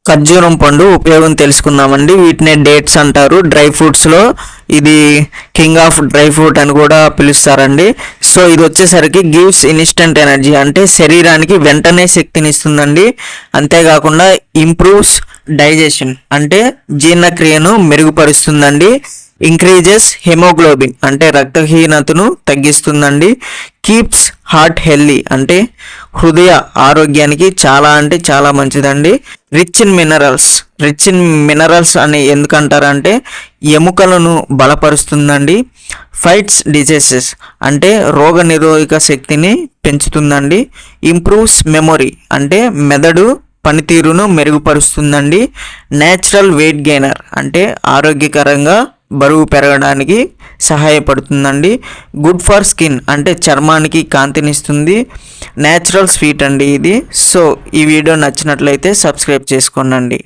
ఖర్జూరం పండు ఉపయోగం తెలుసుకుందామండి. వీటినే డేట్స్ అంటారు. డ్రై ఫ్రూట్స్లో ఇది కింగ్ ఆఫ్ డ్రై ఫ్రూట్ అని కూడా పిలుస్తారండి. సో ఇది వచ్చేసరికి గివ్స్ ఇన్స్టెంట్ ఎనర్జీ, అంటే శరీరానికి వెంటనే శక్తిని ఇస్తుందండి. అంతేకాకుండా ఇంప్రూవ్స్ డైజెషన్, అంటే జీర్ణక్రియను మెరుగుపరుస్తుందండి. ఇంక్రీజెస్ హెమోగ్లోబిన్, అంటే రక్తహీనతను తగ్గిస్తుందండి. కీప్స్ హార్ట్ హెల్దీ, అంటే హృదయ ఆరోగ్యానికి చాలా అంటే చాలా మంచిదండి. రిచ్ ఇన్ మినరల్స్ అని ఎందుకంటారంటే ఎముకలను బలపరుస్తుందండి. ఫైట్స్ డిసీజెస్, అంటే రోగ నిరోధక శక్తిని పెంచుతుందండి. ఇంప్రూవ్స్ మెమొరీ, అంటే మెదడు పనితీరును మెరుగుపరుస్తుందండి. నేచురల్ వెయిట్ గెయినర్, అంటే ఆరోగ్యకరంగా బరువు పెరగడానికి సహాయపడుతుందండి. గుడ్ ఫర్ స్కిన్, అంటే చర్మానికి కాంతినిస్తుంది. నేచురల్ స్వీట్ అండి ఇది. సో ఈ వీడియో నచ్చినట్లయితే సబ్స్క్రైబ్ చేసుకోండి.